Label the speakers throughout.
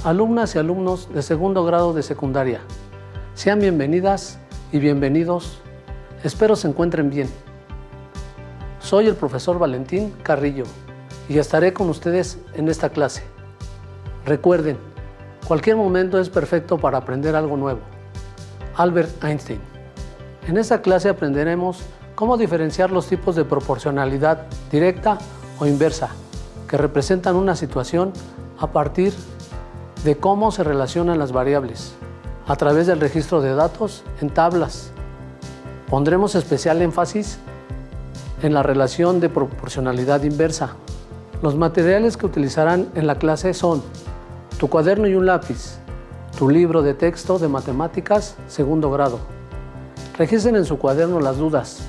Speaker 1: alumnas y alumnos de segundo grado de secundaria. Sean bienvenidas y bienvenidos. Espero se encuentren bien. Soy el profesor Valentín Carrillo y estaré con ustedes en esta clase. Recuerden, cualquier momento es perfecto para aprender algo nuevo. Albert Einstein. En esta clase aprenderemos cómo diferenciar los tipos de proporcionalidad directa o inversa, que representan una situación a partir de cómo se relacionan las variables, a través del registro de datos en tablas. Pondremos especial énfasis en la relación de proporcionalidad inversa. Los materiales que utilizarán en la clase son tu cuaderno y un lápiz, tu libro de texto de matemáticas segundo grado. Registren en su cuaderno las dudas,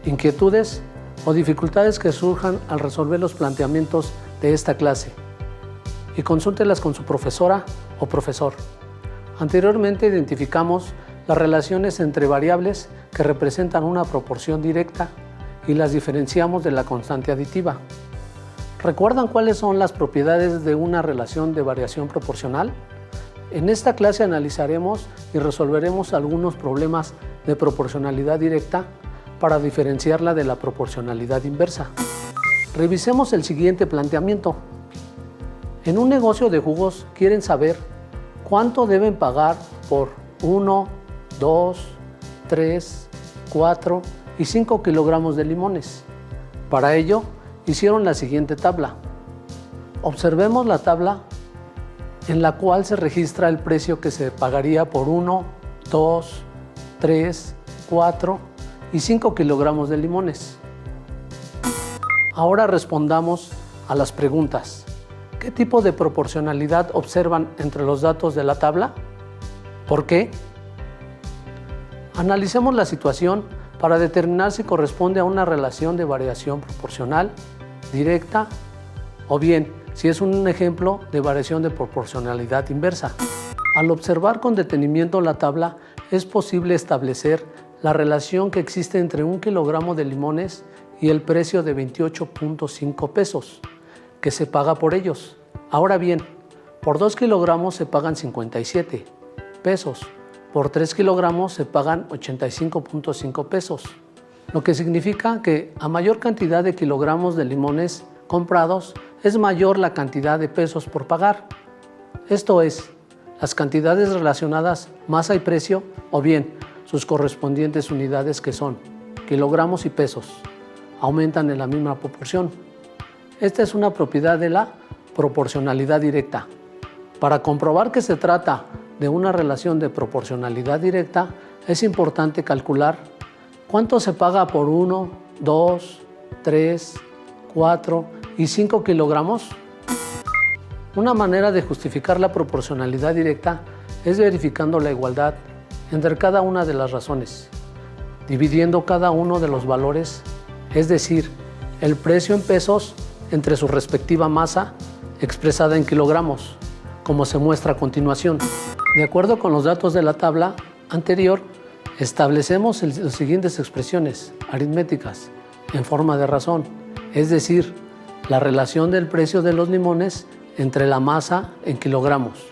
Speaker 1: inquietudes o dificultades que surjan al resolver los planteamientos de esta clase y consúltelas con su profesora o profesor. Anteriormente identificamos las relaciones entre variables que representan una proporción directa y las diferenciamos de la constante aditiva. ¿Recuerdan cuáles son las propiedades de una relación de variación proporcional? En esta clase analizaremos y resolveremos algunos problemas de proporcionalidad directa para diferenciarla de la proporcionalidad inversa. Revisemos el siguiente planteamiento. En un negocio de jugos quieren saber cuánto deben pagar por 1, 2, 3, 4 y 5 kilogramos de limones. Para ello, hicieron la siguiente tabla. Observemos la tabla en la cual se registra el precio que se pagaría por 1, 2, 3, 4 y 5 kilogramos de limones. Ahora respondamos a las preguntas. ¿Qué tipo de proporcionalidad observan entre los datos de la tabla? ¿Por qué? Analicemos la situación para determinar si corresponde a una relación de variación proporcional, directa, o bien si es un ejemplo de variación de proporcionalidad inversa. Al observar con detenimiento la tabla, es posible establecer la relación que existe entre 1 kilogramo de limones y el precio de 28.5 pesos que se paga por ellos. Ahora bien, por 2 kilogramos se pagan 57 pesos, por 3 kilogramos se pagan 85.5 pesos, lo que significa que a mayor cantidad de kilogramos de limones comprados, es mayor la cantidad de pesos por pagar. Esto es, las cantidades relacionadas masa y precio, o bien sus correspondientes unidades que son kilogramos y pesos, aumentan en la misma proporción. Esta es una propiedad de la proporcionalidad directa. Para comprobar que se trata de una relación de proporcionalidad directa, es importante calcular cuánto se paga por 1, 2, 3, 4 y 5 kilogramos. Una manera de justificar la proporcionalidad directa es verificando la igualdad entre cada una de las razones, dividiendo cada uno de los valores, es decir, el precio en pesos entre su respectiva masa expresada en kilogramos, como se muestra a continuación. De acuerdo con los datos de la tabla anterior, establecemos las siguientes expresiones aritméticas en forma de razón, es decir, la relación del precio de los limones entre la masa en kilogramos.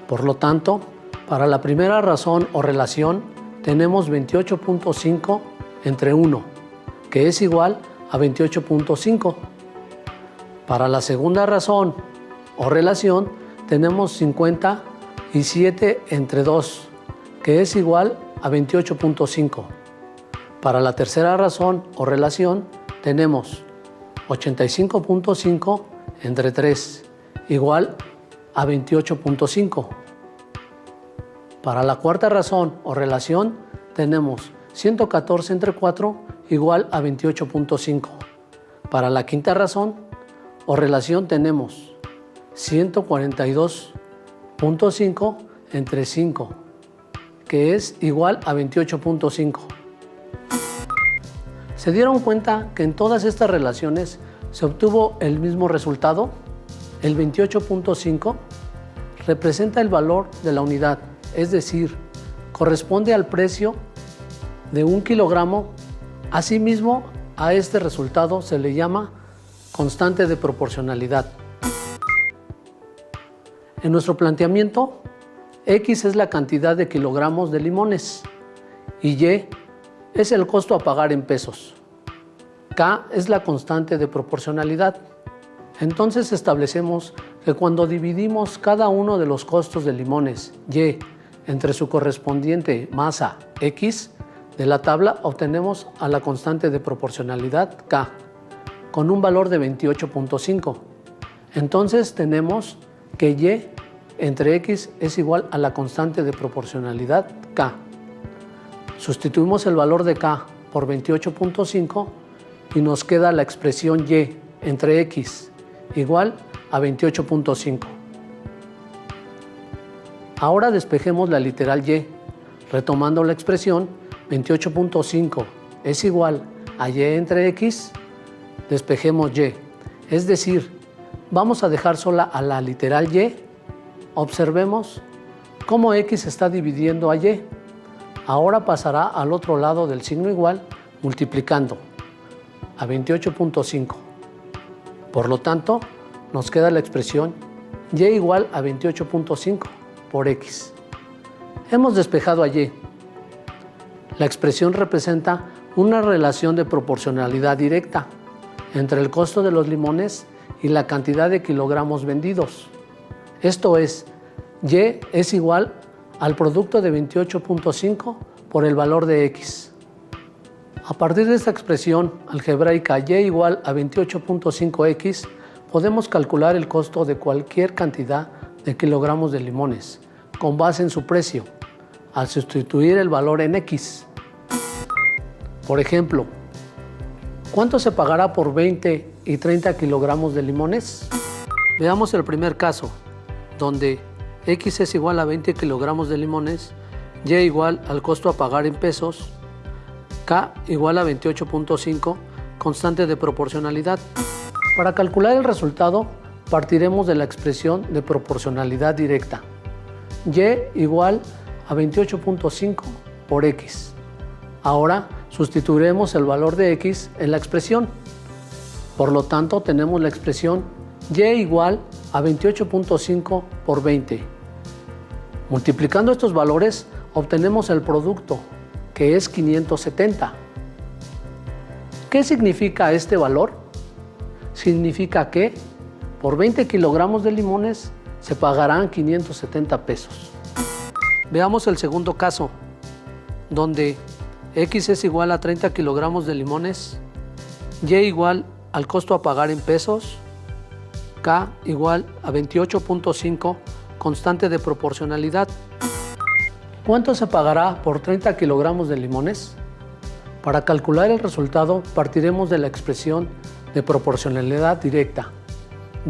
Speaker 1: Por lo tanto, para la primera razón o relación, tenemos 28.5 entre 1, que es igual a 28.5. Para la segunda razón o relación, tenemos 57 entre 2, que es igual a 28.5. Para la tercera razón o relación, tenemos 85.5 entre 3, igual a 28.5. Para la cuarta razón o relación, tenemos 114 entre 4, igual a 28.5. Para la quinta razón o relación, tenemos 142.5 entre 5, que es igual a 28.5. ¿Se dieron cuenta que en todas estas relaciones se obtuvo el mismo resultado? El 28.5 representa el valor de la unidad, es decir, corresponde al precio de 1 kilogramo. Asimismo, a este resultado se le llama constante de proporcionalidad. En nuestro planteamiento, X es la cantidad de kilogramos de limones y Y es el costo a pagar en pesos. K es la constante de proporcionalidad. Entonces establecemos que cuando dividimos cada uno de los costos de limones Y entre su correspondiente masa X de la tabla, obtenemos a la constante de proporcionalidad K con un valor de 28.5. Entonces tenemos que Y entre X es igual a la constante de proporcionalidad K. Sustituimos el valor de K por 28.5 y nos queda la expresión Y entre X igual a 28.5. Ahora despejemos la literal Y, retomando la expresión 28.5 es igual a Y entre X, despejemos Y, es decir, vamos a dejar sola a la literal Y. Observemos cómo X está dividiendo a Y. Ahora pasará al otro lado del signo igual multiplicando a 28.5. Por lo tanto, nos queda la expresión Y igual a 28.5 por X. Hemos despejado a Y. La expresión representa una relación de proporcionalidad directa entre el costo de los limones y la cantidad de kilogramos vendidos. Esto es, Y es igual al producto de 28.5 por el valor de X. A partir de esta expresión algebraica Y igual a 28.5X, podemos calcular el costo de cualquier cantidad de kilogramos de limones con base en su precio, al sustituir el valor en X. Por ejemplo, ¿cuánto se pagará por 20 y 30 kilogramos de limones? Veamos el primer caso, donde X es igual a 20 kilogramos de limones, Y igual al costo a pagar en pesos, K igual a 28.5, constante de proporcionalidad. Para calcular el resultado, partiremos de la expresión de proporcionalidad directa. Y igual a 28.5 por X. Ahora sustituiremos el valor de X en la expresión. Por lo tanto, tenemos la expresión Y igual a 28.5 por 20. Multiplicando estos valores, obtenemos el producto, que es 570. ¿Qué significa este valor? Significa que por 20 kilogramos de limones se pagarán 570 pesos. Veamos el segundo caso, donde X es igual a 30 kilogramos de limones, Y igual al costo a pagar en pesos, K igual a 28.5, constante de proporcionalidad. ¿Cuánto se pagará por 30 kilogramos de limones? Para calcular el resultado, partiremos de la expresión de proporcionalidad directa.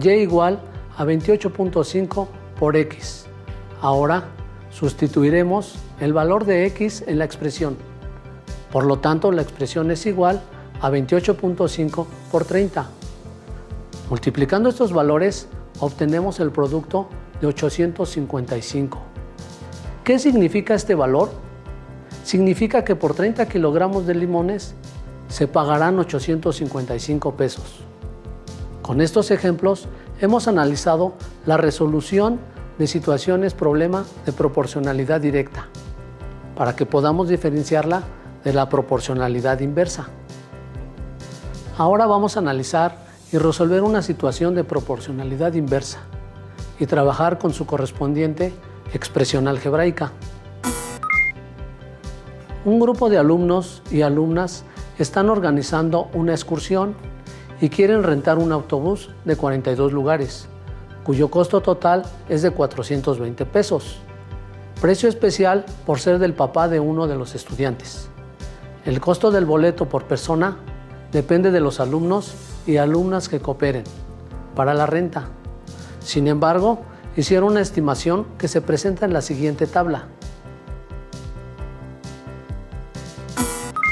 Speaker 1: Y igual a 28.5 por X. Ahora sustituiremos el valor de X en la expresión. Por lo tanto, la expresión es igual a 28.5 por 30. Multiplicando estos valores, obtenemos el producto de 855. ¿Qué significa este valor? Significa que por 30 kilogramos de limones se pagarán 855 pesos. Con estos ejemplos hemos analizado la resolución de situaciones problema de proporcionalidad directa para que podamos diferenciarla de la proporcionalidad inversa. Ahora vamos a analizar y resolver una situación de proporcionalidad inversa y trabajar con su correspondiente expresión algebraica. Un grupo de alumnos y alumnas están organizando una excursión y quieren rentar un autobús de 42 lugares, cuyo costo total es de 420 pesos. Precio especial por ser del papá de uno de los estudiantes. El costo del boleto por persona depende de los alumnos y alumnas que cooperen para la renta. Sin embargo, hicieron una estimación que se presenta en la siguiente tabla.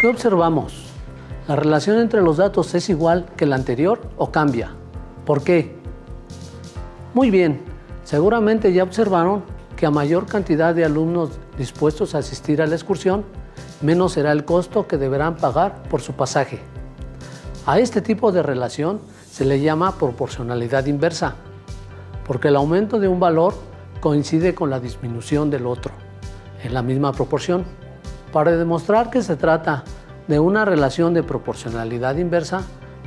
Speaker 1: ¿Qué observamos? ¿La relación entre los datos es igual que la anterior o cambia? ¿Por qué? Muy bien, seguramente ya observaron que a mayor cantidad de alumnos dispuestos a asistir a la excursión, menos será el costo que deberán pagar por su pasaje. A este tipo de relación se le llama proporcionalidad inversa, porque el aumento de un valor coincide con la disminución del otro, en la misma proporción. Para demostrar que se trata de una relación de proporcionalidad inversa,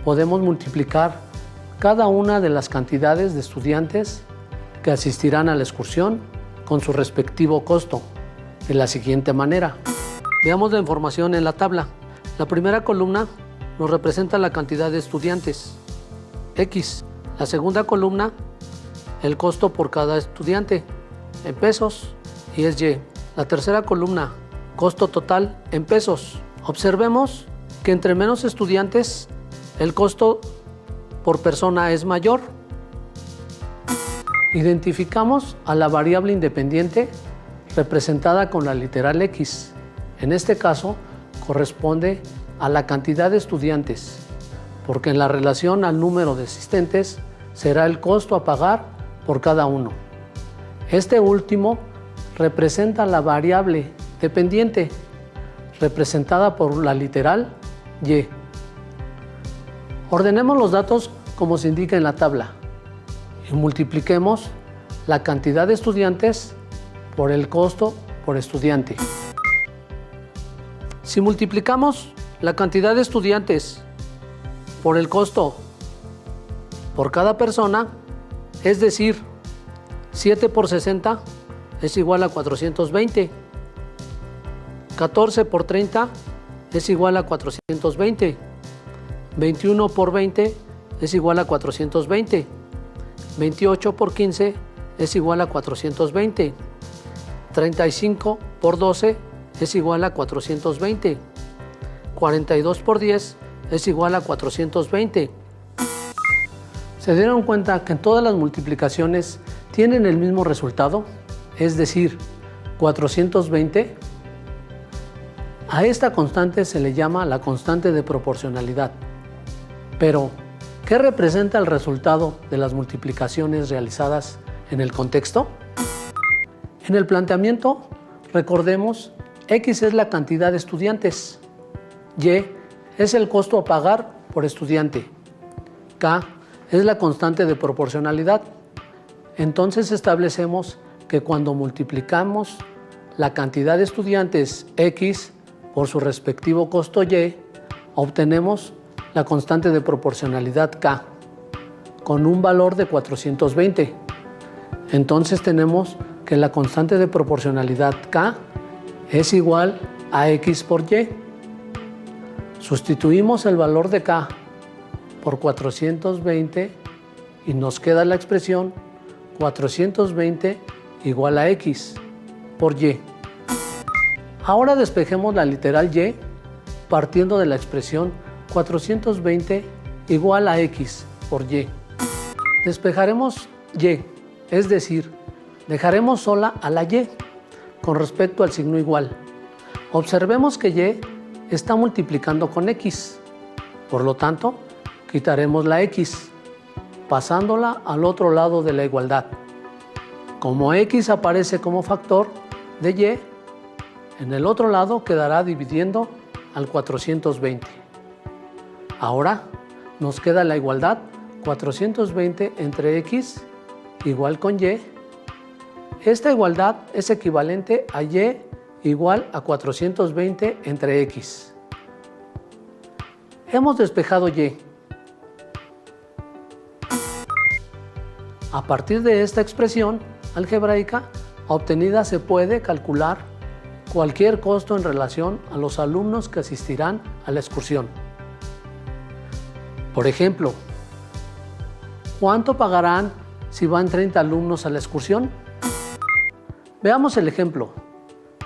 Speaker 1: podemos multiplicar cada una de las cantidades de estudiantes que asistirán a la excursión con su respectivo costo, de la siguiente manera. Veamos la información en la tabla. La primera columna nos representa la cantidad de estudiantes, X. La segunda columna, el costo por cada estudiante, en pesos, y es Y. La tercera columna, costo total en pesos. Observemos que entre menos estudiantes, el costo por persona es mayor. Identificamos a la variable independiente representada con la literal X. En este caso, corresponde a la cantidad de estudiantes, porque en la relación al número de asistentes será el costo a pagar por cada uno. Este último representa la variable dependiente, representada por la literal Y. Ordenemos los datos como se indica en la tabla y multipliquemos la cantidad de estudiantes por el costo por estudiante. Si multiplicamos la cantidad de estudiantes por el costo por cada persona, es decir, 7 por 60 es igual a 420, 14 por 30 es igual a 420, 21 por 20 es igual a 420, 28 por 15 es igual a 420, 35 por 12 es igual a 420, 42 por 10 es igual a 420. ¿Se dieron cuenta que en todas las multiplicaciones tienen el mismo resultado? Es decir, 420. A esta constante se le llama la constante de proporcionalidad. Pero, ¿qué representa el resultado de las multiplicaciones realizadas en el contexto? En el planteamiento, recordemos, X es la cantidad de estudiantes, Y es el costo a pagar por estudiante, K es la constante de proporcionalidad. Entonces establecemos que cuando multiplicamos la cantidad de estudiantes X por su respectivo costo Y, obtenemos la constante de proporcionalidad K con un valor de 420. Entonces tenemos que la constante de proporcionalidad K es igual a X por Y. Sustituimos el valor de K por 420 y nos queda la expresión 420 igual a X por Y. Ahora despejemos la literal Y partiendo de la expresión 420 igual a X por Y. Despejaremos Y, es decir, dejaremos sola a la Y con respecto al signo igual. Observemos que Y está multiplicando con X, por lo tanto, quitaremos la X, pasándola al otro lado de la igualdad. Como X aparece como factor de Y, en el otro lado quedará dividiendo al 420. Ahora nos queda la igualdad 420 entre X igual con Y. Esta igualdad es equivalente a Y igual a 420 entre X. Hemos despejado Y. A partir de esta expresión algebraica obtenida se puede calcular cualquier costo en relación a los alumnos que asistirán a la excursión. Por ejemplo, ¿cuánto pagarán si van 30 alumnos a la excursión? Veamos el ejemplo,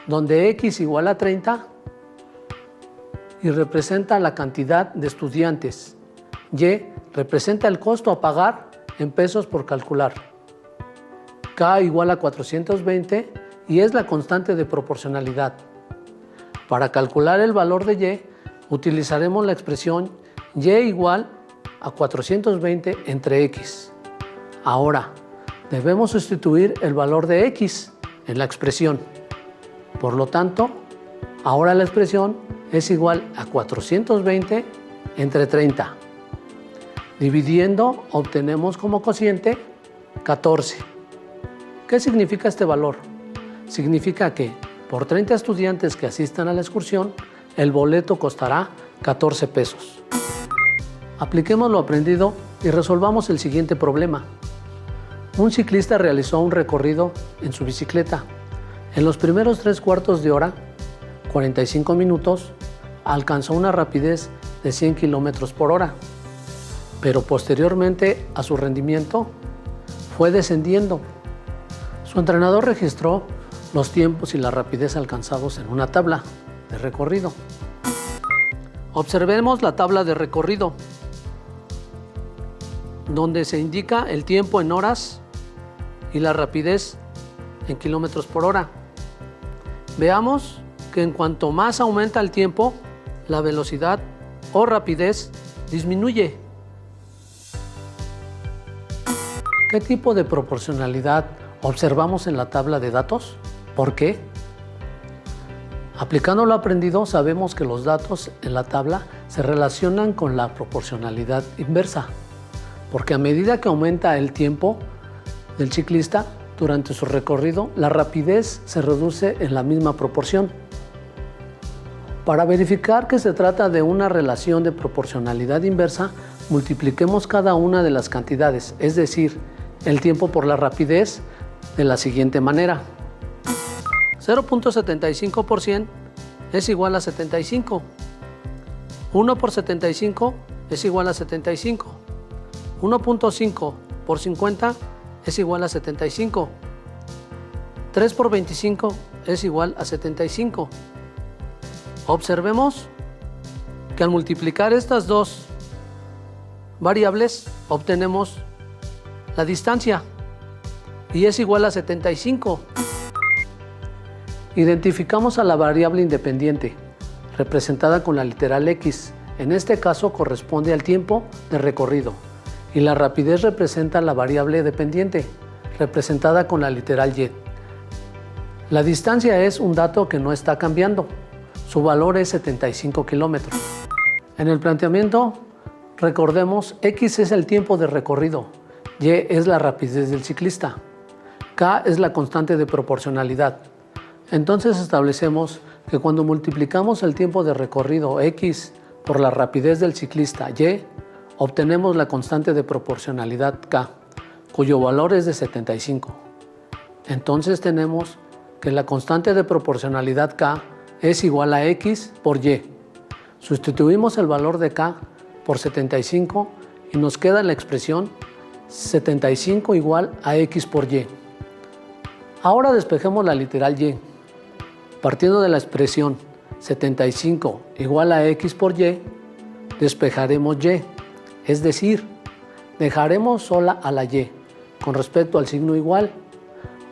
Speaker 1: donde X igual a 30 y representa la cantidad de estudiantes. Y representa el costo a pagar en pesos por calcular. K igual a 420 y es la constante de proporcionalidad. Para calcular el valor de Y, utilizaremos la expresión Y igual a 420 entre X. Ahora, debemos sustituir el valor de X en la expresión. Por lo tanto, ahora la expresión es igual a 420 entre 30. Dividiendo, obtenemos como cociente 14. ¿Qué significa este valor? Significa que por 30 estudiantes que asistan a la excursión, el boleto costará 14 pesos. Apliquemos lo aprendido y resolvamos el siguiente problema. Un ciclista realizó un recorrido en su bicicleta. En los primeros 3/4 de hora, 45 minutos, alcanzó una rapidez de 100 km por hora, pero posteriormente a su rendimiento fue descendiendo. Su entrenador registró los tiempos y la rapidez alcanzados en una tabla de recorrido. Observemos la tabla de recorrido, donde se indica el tiempo en horas y la rapidez en kilómetros por hora. Veamos que en cuanto más aumenta el tiempo, la velocidad o rapidez disminuye. ¿Qué tipo de proporcionalidad observamos en la tabla de datos? ¿Por qué? Aplicando lo aprendido, sabemos que los datos en la tabla se relacionan con la proporcionalidad inversa, porque a medida que aumenta el tiempo del ciclista durante su recorrido, la rapidez se reduce en la misma proporción. Para verificar que se trata de una relación de proporcionalidad inversa, multipliquemos cada una de las cantidades, es decir, el tiempo por la rapidez, de la siguiente manera. 0.75% es igual a 75. 1 por 75 es igual a 75. 1.5 por 50 es igual a 75. 3 por 25 es igual a 75. Observemos que al multiplicar estas dos variables obtenemos la distancia y es igual a 75. Identificamos a la variable independiente, representada con la literal X. En este caso corresponde al tiempo de recorrido, y la rapidez representa la variable dependiente, representada con la literal Y. La distancia es un dato que no está cambiando. Su valor es 75 kilómetros. En el planteamiento, recordemos, X es el tiempo de recorrido, Y es la rapidez del ciclista, K es la constante de proporcionalidad. Entonces establecemos que cuando multiplicamos el tiempo de recorrido X por la rapidez del ciclista Y, obtenemos la constante de proporcionalidad K, cuyo valor es de 75. Entonces tenemos que la constante de proporcionalidad K es igual a X por Y. Sustituimos el valor de K por 75 y nos queda la expresión 75 igual a X por Y. Ahora despejemos la literal Y. Partiendo de la expresión 75 igual a X por Y, despejaremos Y, es decir, dejaremos sola a la Y con respecto al signo igual.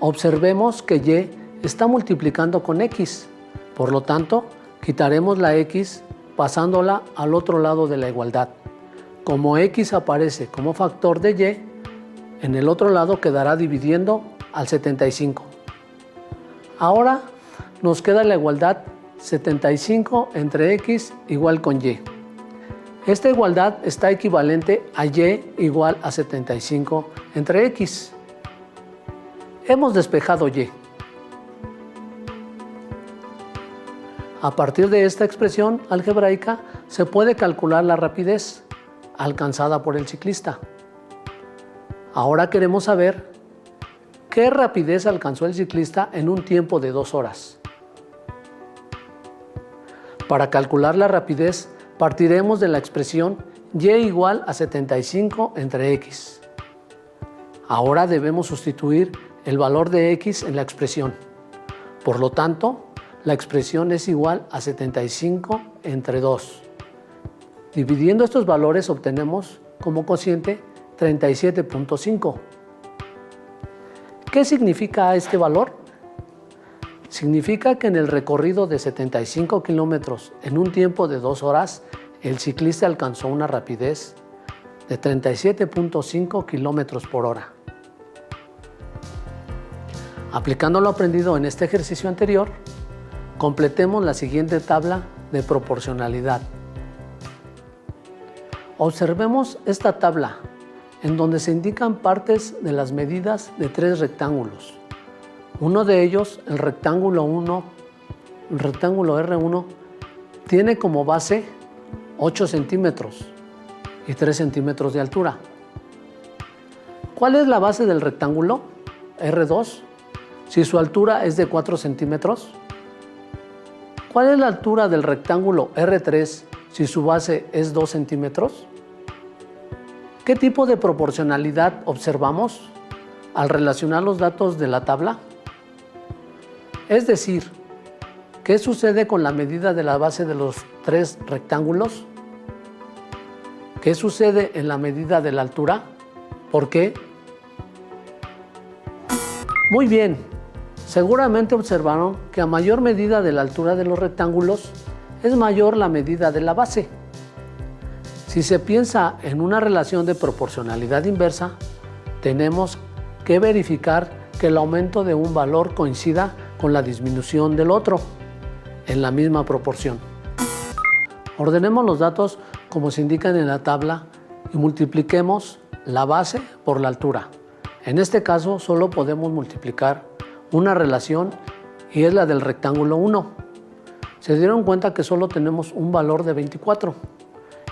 Speaker 1: Observemos que Y está multiplicando con X. Por lo tanto, quitaremos la X pasándola al otro lado de la igualdad. Como X aparece como factor de Y, en el otro lado quedará dividiendo al 75. Ahora nos queda la igualdad 75 entre X igual con Y. Esta igualdad está equivalente a Y igual a 75 entre X. Hemos despejado Y. A partir de esta expresión algebraica se puede calcular la rapidez alcanzada por el ciclista. Ahora queremos saber qué rapidez alcanzó el ciclista en un tiempo de 2 horas. Para calcular la rapidez partiremos de la expresión Y igual a 75 entre X. Ahora debemos sustituir el valor de X en la expresión. Por lo tanto, la expresión es igual a 75 entre 2. Dividiendo estos valores obtenemos como cociente 37.5. ¿Qué significa este valor? Significa que en el recorrido de 75 kilómetros en un tiempo de 2 horas, el ciclista alcanzó una rapidez de 37.5 kilómetros por hora. Aplicando lo aprendido en este ejercicio anterior, completemos la siguiente tabla de proporcionalidad. Observemos esta tabla en donde se indican partes de las medidas de 3 rectángulos. Uno de ellos, el rectángulo R1, tiene como base 8 centímetros y 3 centímetros de altura. ¿Cuál es la base del rectángulo R2 si su altura es de 4 centímetros? ¿Cuál es la altura del rectángulo R3 si su base es 2 centímetros? ¿Qué tipo de proporcionalidad observamos al relacionar los datos de la tabla? Es decir, ¿qué sucede con la medida de la base de los 3 rectángulos? ¿Qué sucede en la medida de la altura? ¿Por qué? Muy bien, seguramente observaron que a mayor medida de la altura de los rectángulos es mayor la medida de la base. Si se piensa en una relación de proporcionalidad inversa, tenemos que verificar que el aumento de un valor coincida con la disminución del otro, en la misma proporción. Ordenemos los datos como se indican en la tabla y multipliquemos la base por la altura. En este caso solo podemos multiplicar una relación y es la del rectángulo 1. Se dieron cuenta que solo tenemos un valor de 24,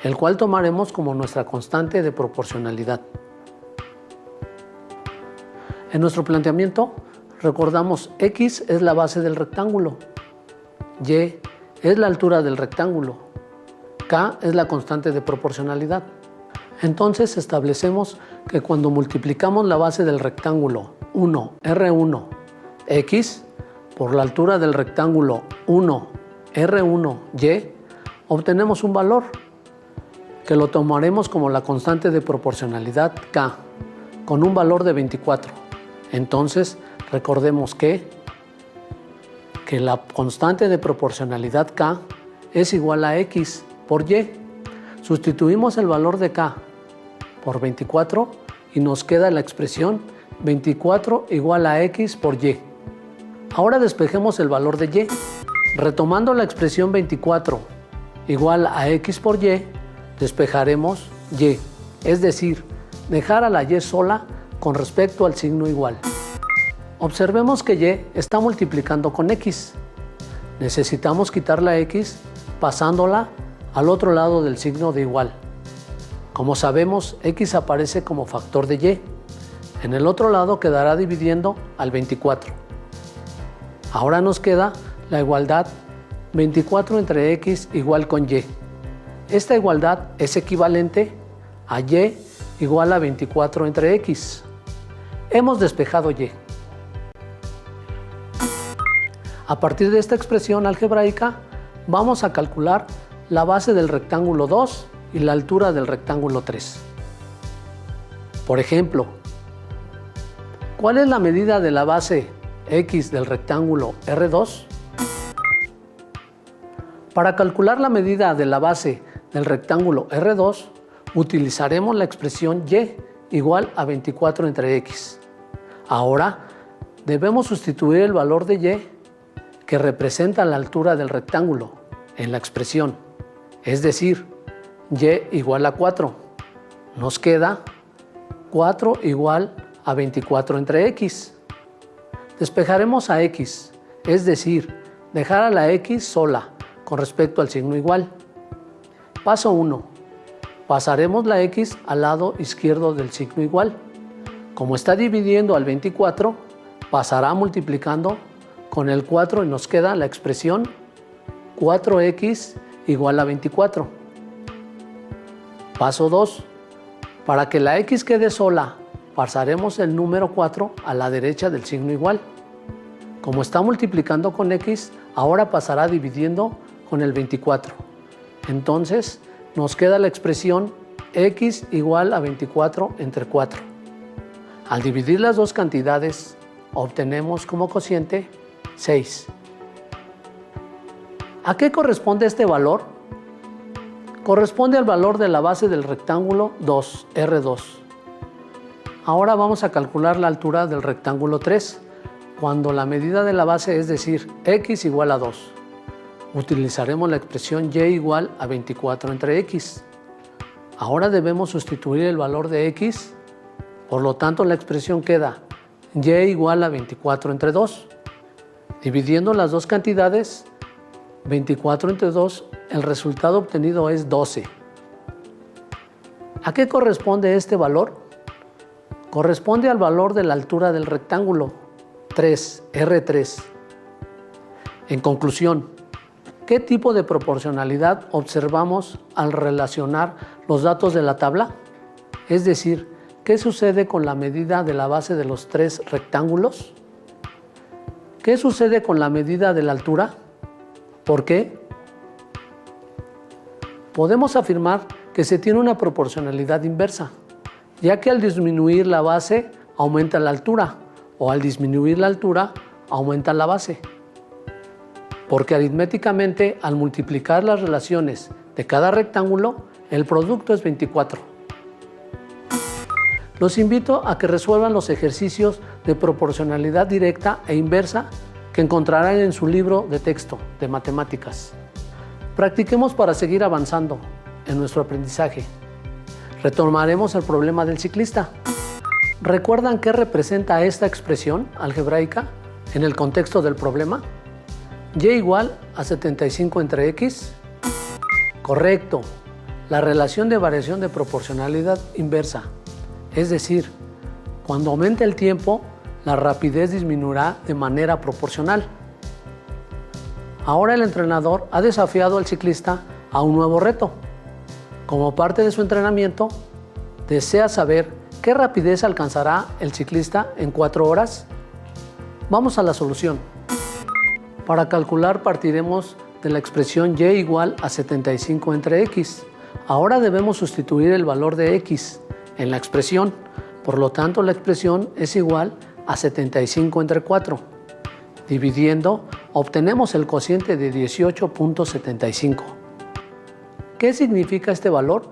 Speaker 1: el cual tomaremos como nuestra constante de proporcionalidad. En nuestro planteamiento recordamos X es la base del rectángulo, Y es la altura del rectángulo, K es la constante de proporcionalidad. Entonces establecemos que cuando multiplicamos la base del rectángulo 1, R1, X, por la altura del rectángulo 1, R1, Y, obtenemos un valor que lo tomaremos como la constante de proporcionalidad K, con un valor de 24. Entonces recordemos que la constante de proporcionalidad K es igual a X por Y. Sustituimos el valor de K por 24 y nos queda la expresión 24 igual a X por Y. Ahora despejemos el valor de Y. Retomando la expresión 24 igual a X por Y, despejaremos Y, es decir, dejar a la Y sola con respecto al signo igual. Observemos que Y está multiplicando con X. Necesitamos quitar la X pasándola al otro lado del signo de igual. Como sabemos, X aparece como factor de Y. En el otro lado quedará dividiendo al 24. Ahora nos queda la igualdad 24 entre X igual con Y. Esta igualdad es equivalente a Y igual a 24 entre X. Hemos despejado Y. A partir de esta expresión algebraica, vamos a calcular la base del rectángulo 2 y la altura del rectángulo 3. Por ejemplo, ¿cuál es la medida de la base X del rectángulo R2? Para calcular la medida de la base del rectángulo R2, utilizaremos la expresión Y igual a 24 entre X. Ahora, debemos sustituir el valor de Y que representa la altura del rectángulo en la expresión, es decir, Y igual a 4. Nos queda 4 igual a 24 entre X. Despejaremos a X, es decir, dejar a la X sola con respecto al signo igual. Paso 1. Pasaremos la X al lado izquierdo del signo igual. Como está dividiendo al 24, pasará multiplicando con el 4 y nos queda la expresión 4X igual a 24. Paso 2. Para que la X quede sola, pasaremos el número 4 a la derecha del signo igual. Como está multiplicando con X, ahora pasará dividiendo con el 24. Entonces, nos queda la expresión X igual a 24 entre 4. Al dividir las dos cantidades, obtenemos como cociente 6. ¿A qué corresponde este valor? Corresponde al valor de la base del rectángulo 2, R2. Ahora vamos a calcular la altura del rectángulo 3, cuando la medida de la base es decir, X igual a 2. Utilizaremos la expresión Y igual a 24 entre X. Ahora debemos sustituir el valor de x, por lo tanto la expresión queda y igual a 24 entre 2. Dividiendo las dos cantidades, 24 entre 2, el resultado obtenido es 12. ¿A qué corresponde este valor? Corresponde al valor de la altura del rectángulo, 3, R3. En conclusión, ¿qué tipo de proporcionalidad observamos al relacionar los datos de la tabla? Es decir, ¿qué sucede con la medida de la base de los tres rectángulos? ¿Qué sucede con la medida de la altura? ¿Por qué? Podemos afirmar que se tiene una proporcionalidad inversa, ya que al disminuir la base aumenta la altura, o al disminuir la altura aumenta la base. Porque aritméticamente, al multiplicar las relaciones de cada rectángulo, el producto es 24. Los invito a que resuelvan los ejercicios de proporcionalidad directa e inversa que encontrarán en su libro de texto de matemáticas. Practiquemos para seguir avanzando en nuestro aprendizaje. Retomaremos el problema del ciclista. ¿Recuerdan qué representa esta expresión algebraica en el contexto del problema? Y igual a 75 entre x. Correcto. La relación de variación de proporcionalidad inversa. Es decir, cuando aumente el tiempo, la rapidez disminuirá de manera proporcional. Ahora el entrenador ha desafiado al ciclista a un nuevo reto. Como parte de su entrenamiento, desea saber qué rapidez alcanzará el ciclista en 4 horas. Vamos a la solución. Para calcular partiremos de la expresión y igual a 75 entre x. Ahora debemos sustituir el valor de x en la expresión, por lo tanto la expresión es igual a 75 entre 4. Dividiendo, obtenemos el cociente de 18.75. ¿Qué significa este valor?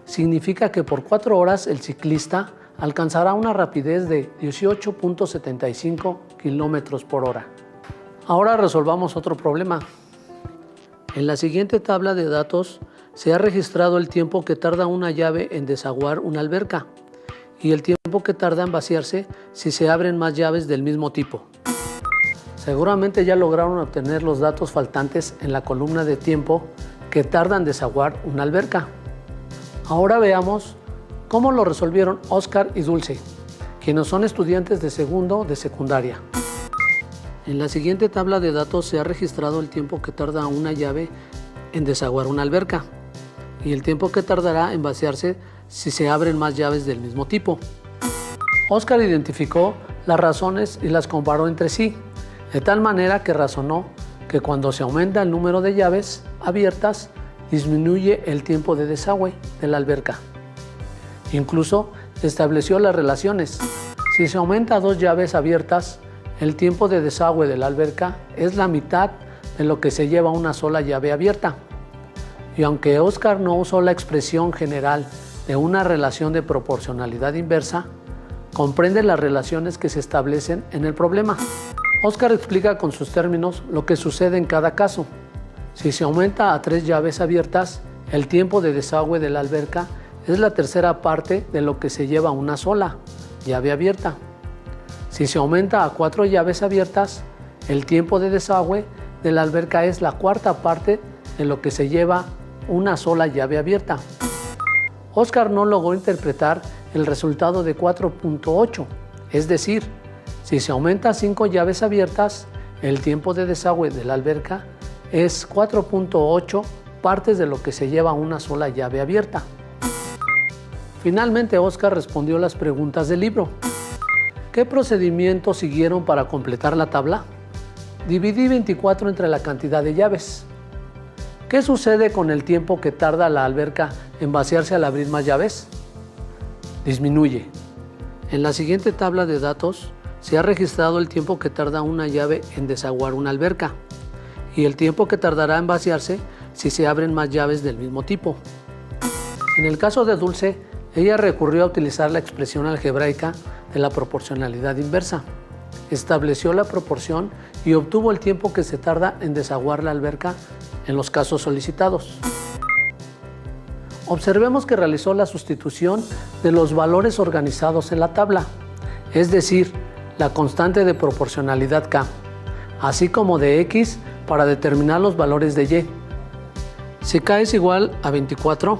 Speaker 1: Significa que por 4 horas el ciclista alcanzará una rapidez de 18.75 km por hora. Ahora resolvamos otro problema. En la siguiente tabla de datos se ha registrado el tiempo que tarda una llave en desaguar una alberca y el tiempo que tarda en vaciarse si se abren más llaves del mismo tipo. Seguramente ya lograron obtener los datos faltantes en la columna de tiempo que tarda en desaguar una alberca. Ahora veamos cómo lo resolvieron Óscar y Dulce, quienes son estudiantes de segundo de secundaria. En la siguiente tabla de datos se ha registrado el tiempo que tarda una llave en desaguar una alberca y el tiempo que tardará en vaciarse si se abren más llaves del mismo tipo. Óscar identificó las razones y las comparó entre sí, de tal manera que razonó que cuando se aumenta el número de llaves abiertas, disminuye el tiempo de desagüe de la alberca. Incluso estableció las relaciones. Si se aumenta 2 llaves abiertas, el tiempo de desagüe de la alberca es la mitad de lo que se lleva una sola llave abierta. Y aunque Óscar no usó la expresión general de una relación de proporcionalidad inversa, comprende las relaciones que se establecen en el problema. Óscar explica con sus términos lo que sucede en cada caso. Si se aumenta a 3 llaves abiertas, el tiempo de desagüe de la alberca es la tercera parte de lo que se lleva una sola llave abierta. Si se aumenta a 4 llaves abiertas, el tiempo de desagüe de la alberca es la cuarta parte de lo que se lleva una sola llave abierta. Óscar no logró interpretar el resultado de 4.8, es decir, si se aumenta a 5 llaves abiertas, el tiempo de desagüe de la alberca es 4.8 partes de lo que se lleva una sola llave abierta. Finalmente, Óscar respondió las preguntas del libro. ¿Qué procedimientos siguieron para completar la tabla? Dividí 24 entre la cantidad de llaves. ¿Qué sucede con el tiempo que tarda la alberca en vaciarse al abrir más llaves? Disminuye. En la siguiente tabla de datos se ha registrado el tiempo que tarda una llave en desaguar una alberca y el tiempo que tardará en vaciarse si se abren más llaves del mismo tipo. En el caso de Dulce, ella recurrió a utilizar la expresión algebraica de la proporcionalidad inversa. Estableció la proporción y obtuvo el tiempo que se tarda en desaguar la alberca en los casos solicitados. Observemos que realizó la sustitución de los valores organizados en la tabla, es decir, la constante de proporcionalidad K, así como de X para determinar los valores de Y. Si K es igual a 24,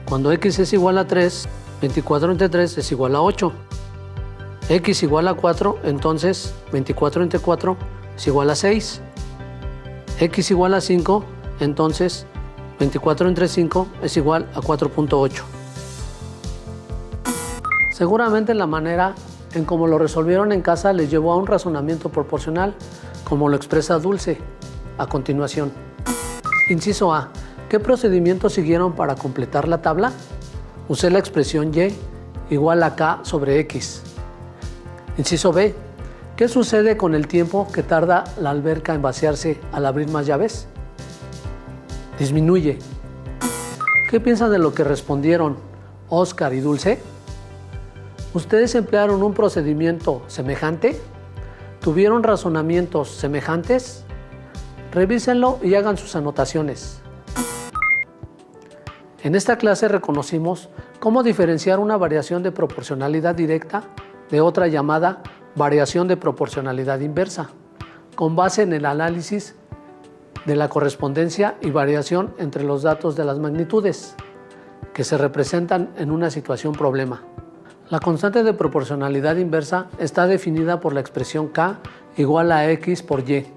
Speaker 1: cuando X es igual a 3, 24 entre 3 es igual a 8. X igual a 4, entonces 24 entre 4 es igual a 6. X igual a 5, entonces 24 entre 5 es igual a 4.8. Seguramente la manera en cómo lo resolvieron en casa les llevó a un razonamiento proporcional, como lo expresa Dulce a continuación. Inciso A. ¿Qué procedimiento siguieron para completar la tabla? Usé la expresión Y igual a K sobre X. Inciso B. ¿Qué sucede con el tiempo que tarda la alberca en vaciarse al abrir más llaves? Disminuye. ¿Qué piensan de lo que respondieron Oscar y Dulce? ¿Ustedes emplearon un procedimiento semejante? ¿Tuvieron razonamientos semejantes? Revísenlo y hagan sus anotaciones. En esta clase reconocimos cómo diferenciar una variación de proporcionalidad directa de otra llamada variación de proporcionalidad inversa, con base en el análisis de la correspondencia y variación entre los datos de las magnitudes que se representan en una situación problema. La constante de proporcionalidad inversa está definida por la expresión K igual a X por Y.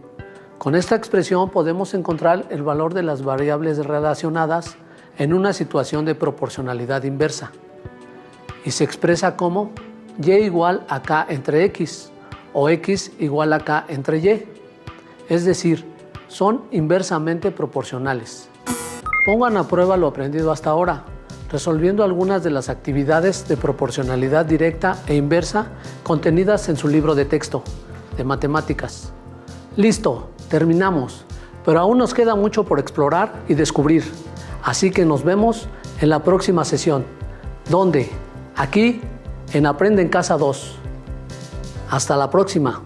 Speaker 1: Con esta expresión podemos encontrar el valor de las variables relacionadas en una situación de proporcionalidad inversa y se expresa como Y igual a K entre X o X igual a K entre Y, es decir, son inversamente proporcionales. Pongan a prueba lo aprendido hasta ahora, resolviendo algunas de las actividades de proporcionalidad directa e inversa contenidas en su libro de texto de matemáticas. Listo, terminamos, pero aún nos queda mucho por explorar y descubrir, así que nos vemos en la próxima sesión. ¿Dónde? Aquí en Aprende en Casa 2. Hasta la próxima.